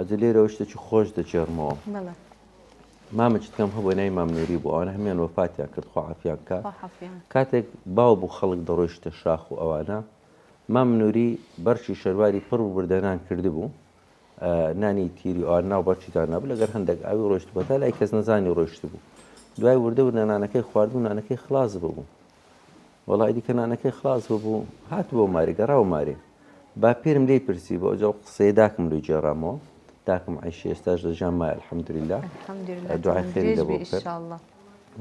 ئەجە لێرەوە شتێکی خۆش دەجێڕمەوە. بەڵێ مامەچت کەم هەبوو نای مام نووری بوو ئەوانە هەمیان وەفاتیان کرد خوا عافیان کات. خوا حەفیان. کاتێک باو بوو خەڵک دەڕۆیشتە شاخ و ئەوانە مام نووری بەرچی شەرواری پڕ و بردەنان کردبوو نانی تیری ئەوان ناو بەرچیدان نەبوو لەگەر هەندێک ئاوی ڕۆیشت بوو تا لای کەس نەزانی ڕۆیشت بوو. دوای وردە نانەکەی خواردبوو نانەکەی خلاص ببوو. وەڵای دیکە نانەکەی خلاص ببوو هات بۆ ماری گەڕاوە مارێ. باپیرم لێی پرسی بۆ ئەوجا قسەی داکم لێی جێڕامەوە داکم عیشی ئێستاش دەژیان مایە الحەمدوللیلا دوعای خێری لەبۆ کرد.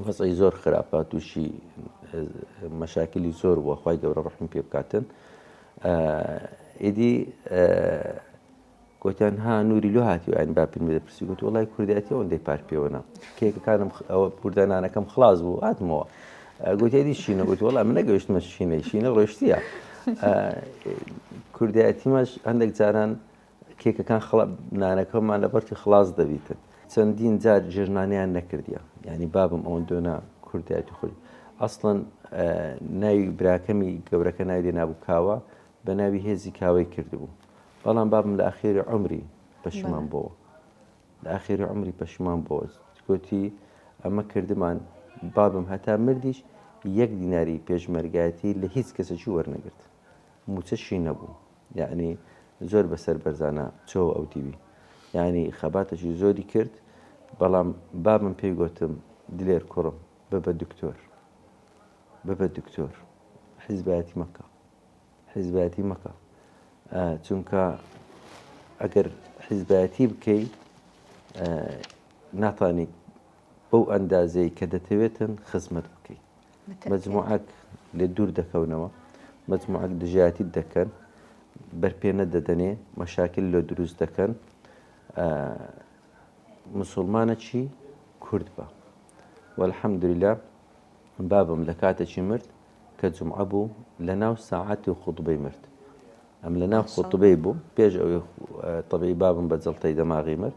وەزعی زۆر خراپە تووشی مەشاکلی زۆر بووە خوای گەورە ڕەحمی پێ بکاتن. ئیدی گوتیان ها نووری لۆ هاتی ئەین باپیرم لێ دەپرسی گوت وڵای کوردایەتی ئەوەندەی پار پێوەنا کێکەکانم ئەوە بوردەنانەکەم خلاص بوو هاتمەوە. گوتیادی شینە گوت وەڵام من نەگەویشتمە شینەی شینە ڕۆیشتیە. کوردایەتیمەش هەندێک جاران کێکەکان نانەکەمان لە بەرتی خلاص دەبیتن. چەندین جار ژێرنانیان نەکردیە یعنی بابم ئەوەندۆنا کوردایەتی خۆی ئەسڵەن ناوی براکەمی گەورەکە ناوی لێ نابوو کاوە بە ناوی هێزی کاوەی کردبوو. بەڵام بابم لە ئاخێری عومری پەشیمان بۆەوە لە ئاخێری عومری پەشیمان بۆوە گوتی ئەمە کردمان بابم هەتا مردیش یەک دیناری پێشمەرگایەتی لە هیچ کەسێکی وەرنەگرت موچەشی نەبوو یعنی زۆر بەسەر بەرزانە چۆ ئەو دیوی یعنی خەباتەشی زۆری کرد. بەڵام بابم پێی گوتم دلێر کوڕم ببە دکتۆر ببە دکتۆر حیزبایەتی مەکە حیزبایەتی مەکە چونکە ئەگەر حیزبایەتی بکەی ناتوانانی بەو ئەندازەی کە دەتەوێتن خزمەت بکەیت. مەجموعەک لێ دوور دەکەونەوە مەجموعەک دژایەتی دەکەن بەرپێنە دەدەنێ مەشاکل لە دروست دەکەن. مسلمانە چی کورد بە وەلحەمدوللیلا بابم لە کاتێکی مرد کە جومعە بوو لە ناو ساعاتی و خوتبەی مرد. ئەم لە ناو خوتبەی بوو پێش ئەوەی تەبیعی بابم بە جەڵتەی دەماغی مرد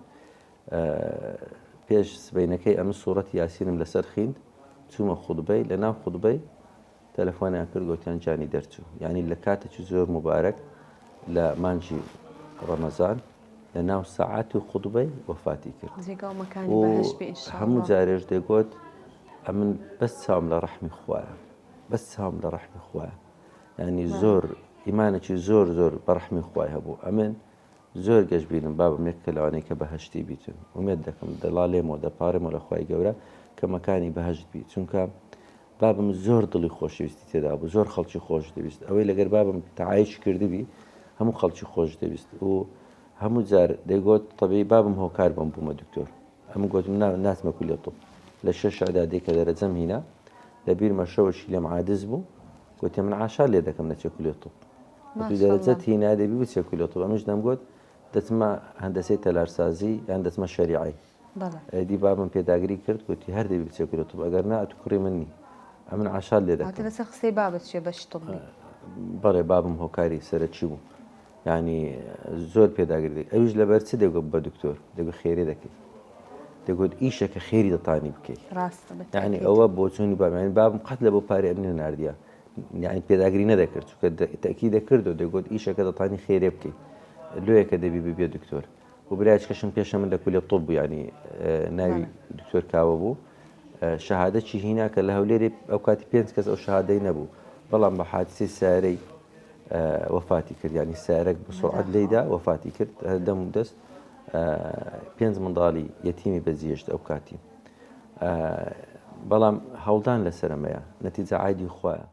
پێش سبەینەکەی ئەمە سوورەتی یاسینم لەسەر خوێند چوومە خوتبەی لە ناو خوتبەی تەلەفۆنیان کرد گوتیان جانی دەرچوو یعنی لە کاتێکی زۆر مبارەک لە مانجی ڕەمەزان لە ناو سەعاتی و خوتبەی وەفاتی کرد. هەموو جارێش دەیگوت ئەمن بەس چاوم لە ڕەحمی خوایە بەس چاوم لە ڕەحمی خوایە یعنی زۆر ئیمانێکی زۆر زۆر بە ڕەحمی خوای هەبوو. ئەمن زۆر گەشت بینم بابم یەک کە لەوانەیە کە بەهەشتی بیتن ومێد دەکەم دەڵالێمەوە دەپارێمەوە لە خوای گەورە کە مەکانی بەهەشت بیت چونکە بابم زۆر دڵی خۆشەویستی تێدا بوو زۆر خەڵکی خۆش دەویست ئەوەی لەگەر بابم تەعایش کردبی هەموو خەڵکی خۆش دەویست و هەموو جار دەیگوت تەبیعی بابم هۆکار بم بوومە دکتۆر ئەمە گوتم ناتمە کولیە طب لە 6 ئەعدادی کە دەرەجەم هینا لە بیرمە شەوەشی لێم عاجز بوو گوتم من عاشار لێ دەکەم نەچێ کولیە طب دەرەجەت هینا دەبی بچێ کولیە طب ئەمەش دەمگوت دەچمە هەندەسەی تەلارسازی یان دەچمە شەریعی. دی بابم پێداگری کرد گوتی هەر دەبی بچێ کولیە طب ئەگەر نا ئەتو کوڕی من نی ئەمن عاشار لێ دەکەم. قسەی بابەت چێ بەش طبی بەڵێ بابم هۆکاری سەرەکی بوو ینی زۆر پێداگری ئەویش لەبەر چ دەگوت بە دکتۆر دەگوت خێری دەکەیت دەگوت ئیشەکە خێری دەتانی بکەیت یعنی ئەوە بۆ چوونی بابم بابم قەت لە بۆ پارێ ئەمنی ناردیە یعنی پێداگری نەدەکرد چونکە تەکی دەکرد و دەگوت ئیشەکە دەتانی خێرێ بکەیت لۆیەکە دەبی ببێ دکتۆر و برایچکەشم پێشە من لە کولیە طب بوو ینی ناوی دکتۆر کاوە بوو شەهادەتی هینا کە لە هەولێری ئەو کاتی 5 کەس ئەو شەهادەی نەبوو بەڵام بە حادسەی سارەی وەفاتی کرد ینی سارەك بە سرعەت لێیدا وەفاتی کرد دەم و دەست 5 منداڵی یەتیمی بەجێهێشت ئەو کاتی بەڵام هەوڵدان لەسەرەمەیە نەتیجە عایدی خوایە.